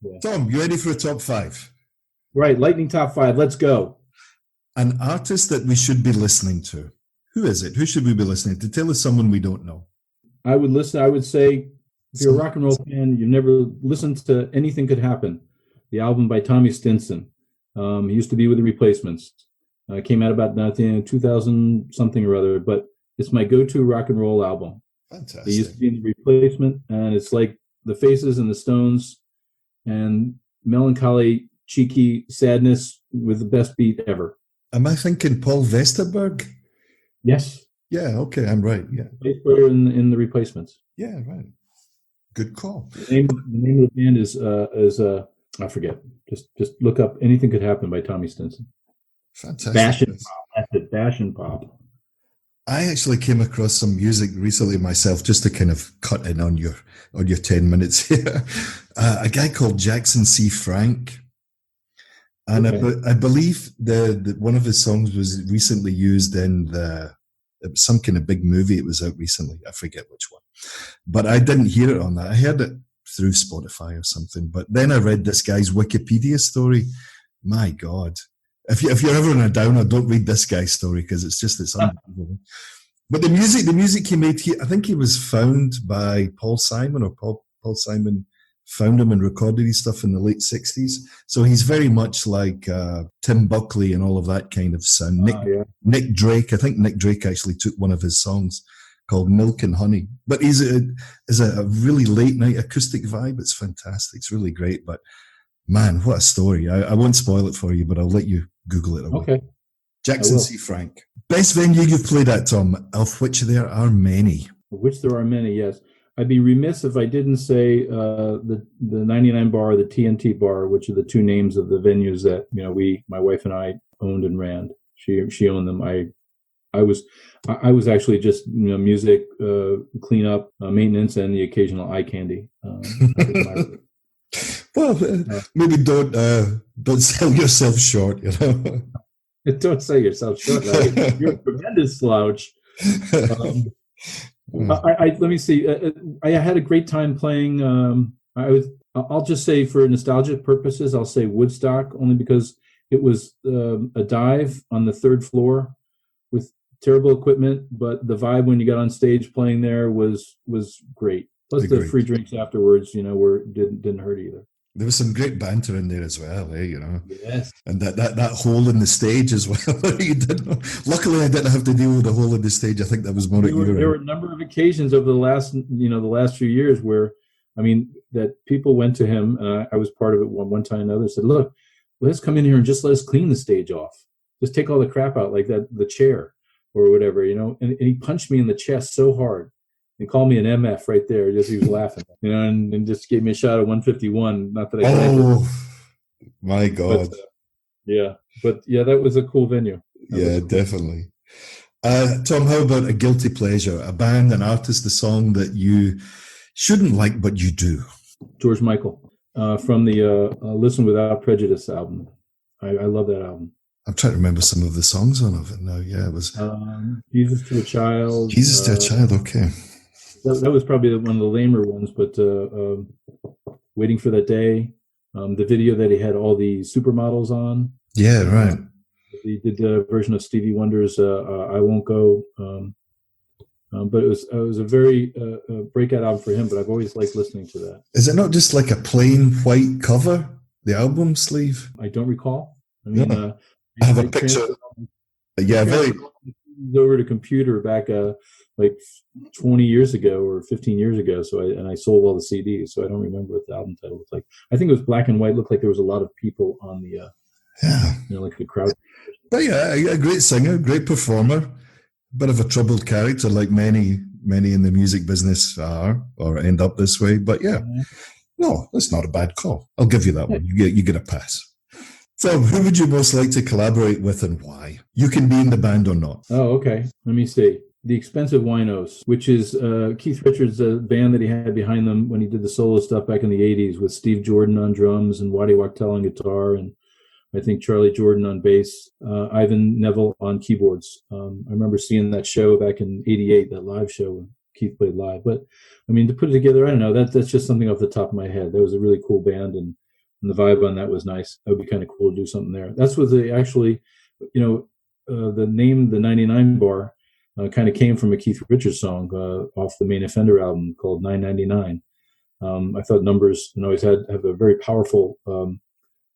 Yeah. Tom, you ready for a top five? Right, lightning top five. Let's go. An artist that we should be listening to. Who is it? Who should we be listening to? Tell us someone we don't know. I would say, if you're a rock and roll fan, you've never listened to Anything Could Happen, the album by Tommy Stinson. He used to be with the Replacements. Came out about 2000 something or other, but it's my go-to rock and roll album. Fantastic. He used to be in the Replacement, and it's like the Faces and the Stones and melancholy, cheeky sadness with the best beat ever. Am I thinking Paul Westerberg? Yes. Yeah, okay, I'm right. Yeah. Bass player in the Replacements. Yeah, right. Good call. The name of the band is I forget. Just look up Anything Could Happen by Tommy Stinson. Fantastic. Bash and pop. That's it. Bash and pop. I actually came across some music recently myself, just to kind of cut in on your 10 minutes here. A guy called Jackson C. Frank. And okay. I believe the one of his songs was recently used in it was some kind of big movie. It was out recently. I forget which one, but I didn't hear it on that. I heard it through Spotify or something. But then I read this guy's Wikipedia story. My God, if you're ever in a downer, don't read this guy's story because it's unbelievable. But the music he made, I think he was found by Paul Simon, or Paul Simon found him and recorded his stuff in the late 60s. So he's very much like Tim Buckley and all of that kind of sound. Nick Drake, I think Nick Drake actually took one of his songs called Milk and Honey. But he's a really late night acoustic vibe. It's fantastic. It's really great. But man, what a story. I won't spoil it for you, but I'll let you Google it away. Okay. Jackson C. Frank. Best venue you've played at, Tom, of which there are many. Of which there are many, yes. I'd be remiss if I didn't say the 99 Bar, the TNT Bar, which are the two names of the venues that my wife and I owned and ran. She owned them. I was actually just music, cleanup, maintenance, and the occasional eye candy. Well, maybe don't sell yourself short. Don't sell yourself short. Right? You're a tremendous slouch. Let me see. I had a great time playing. I'll just say, for nostalgic purposes, I'll say Woodstock, only because it was a dive on the third floor with terrible equipment, but the vibe when you got on stage playing there was great. Plus the free drinks afterwards, didn't hurt either. There was some great banter in there as well, Yes. And that hole in the stage as well. Luckily, I didn't have to deal with the hole in the stage. I think that was more. There were a number of occasions over the last few years where, that people went to him, and I was part of it one time. Another said, "Look, let's come in here and just let us clean the stage off. Just take all the crap out, like the chair or whatever, And he punched me in the chest so hard. He called me an MF right there. Just he was laughing, and just gave me a shot of 151. Not that I. Oh my God! But that was a cool venue. Yeah, definitely. Tom, how about a guilty pleasure? A band, an artist, a song that you shouldn't like but you do. George Michael from the "Listen Without Prejudice" album. I love that album. I'm trying to remember some of the songs on it now. Yeah, it was Jesus to a Child. Jesus to a Child. Okay. That was probably one of the lamer ones, but Waiting for That Day, the video that he had all the supermodels on. Yeah, right. He did the version of Stevie Wonder's I Won't Go. But it was a very breakout album for him, but I've always liked listening to that. Is it not just like a plain white cover, the album sleeve? I don't recall. I have a picture. Yeah, very. Over to computer back like 20 years ago or 15 years ago. So I sold all the CDs, so I don't remember what the album title looked like. I think it was black and white. Looked like there was a lot of people on the like the crowd. But yeah, a great singer, great performer, bit of a troubled character, like many in the music business are or end up this way. But no, that's not a bad call. I'll give you that one. You get a pass. So, who would you most like to collaborate with and why? You can be in the band or not. Oh, okay. Let me see. The X-Pensive Winos, which is Keith Richards' band that he had behind them when he did the solo stuff back in the 80s with Steve Jordan on drums and Waddy Wachtel on guitar and I think Charlie Jordan on bass, Ivan Neville on keyboards. I remember seeing that show back in 88, that live show when Keith played live. But, to put it together, I don't know. That's just something off the top of my head. That was a really cool band, and and the vibe on that was nice. That would be kind of cool to do something there. That's what they actually, the name, the 99 bar, kind of came from a Keith Richards song off the Main Offender album called 999. I thought numbers always have a very powerful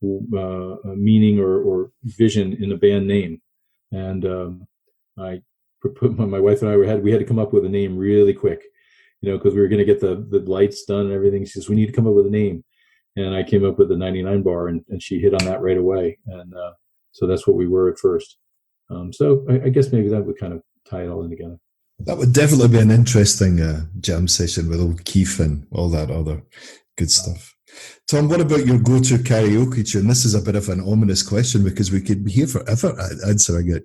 meaning or vision in a band name, and my wife and I we had to come up with a name really quick, because we were going to get the lights done and everything. She says, we need to come up with a name, and I came up with the 99 bar, and she hit on that right away, and so that's what we were at first. So I guess maybe that would kind of tie it all in together. That would definitely be an interesting jam session with old Keith and all that other good stuff. Tom, what about your go-to karaoke tune? This is a bit of an ominous question because we could be here forever answering it,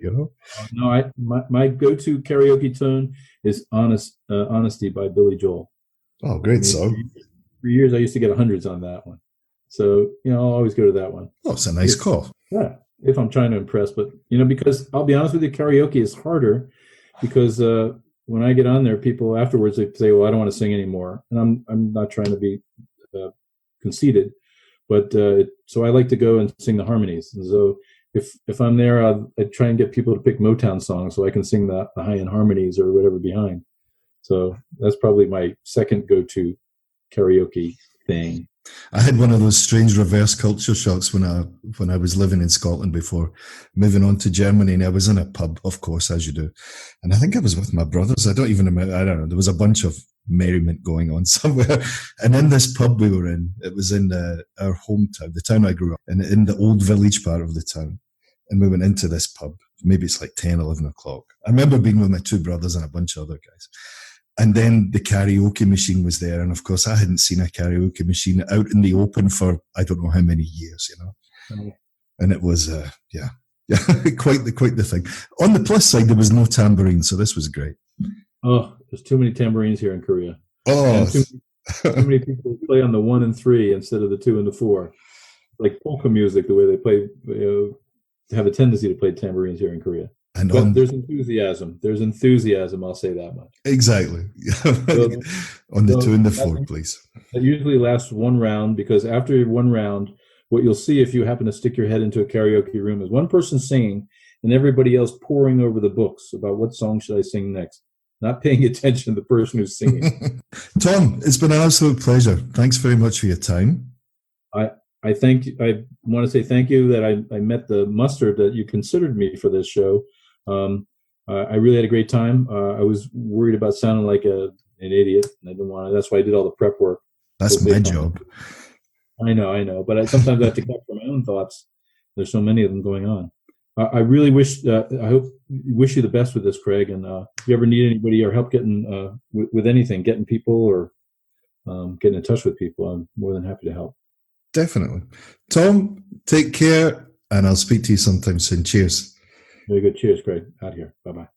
No, my go-to karaoke tune is Honesty by Billy Joel. Oh, great song. For years, I used to get hundreds on that one. So, I'll always go to that one. Oh, it's a nice call. Yeah, if I'm trying to impress. But, because I'll be honest with you, karaoke is harder because when I get on there, people afterwards, they say, well, I don't want to sing anymore. And I'm not trying to be conceited, but so I like to go and sing the harmonies. And so if I'm there, I try and get people to pick Motown songs so I can sing the high-end harmonies or whatever behind. So that's probably my second go-to karaoke thing. I had one of those strange reverse culture shocks when I was living in Scotland before moving on to Germany, and I was in a pub, of course, as you do. And I think I was with my brothers. I don't know. There was a bunch of merriment going on somewhere. And in this pub we were in, it was in our hometown, the town I grew up in the old village part of the town. And we went into this pub. Maybe it's like 10, 11 o'clock. I remember being with my two brothers and a bunch of other guys. And then the karaoke machine was there. And of course, I hadn't seen a karaoke machine out in the open for I don't know how many years, And it was, quite the thing. On the plus side, there was no tambourine. So this was great. Oh, there's too many tambourines here in Korea. Oh, too many people play on the 1 and 3 instead of the 2 and the 4. Like polka music, the way they play, have a tendency to play tambourines here in Korea. But there's enthusiasm. I'll say that much. Exactly. On the 2 and the 4, please. It usually lasts one round because after one round, what you'll see if you happen to stick your head into a karaoke room is one person singing and everybody else poring over the books about what song should I sing next, not paying attention to the person who's singing. Tom, it's been an absolute pleasure. Thanks very much for your time. I want to say thank you that I met the mustard that you considered me for this show. I really had a great time. I was worried about sounding like an idiot, and I didn't want to. That's why I did all the prep work. That's my job. I know, but sometimes I have to cut from my own thoughts. There's so many of them going on. I really wish you the best with this, Craig. And if you ever need anybody or help getting with anything, getting people or getting in touch with people, I'm more than happy to help. Definitely. Tom, take care, and I'll speak to you sometime soon. Cheers. Very good. Cheers, Craig. Out here. Bye-bye.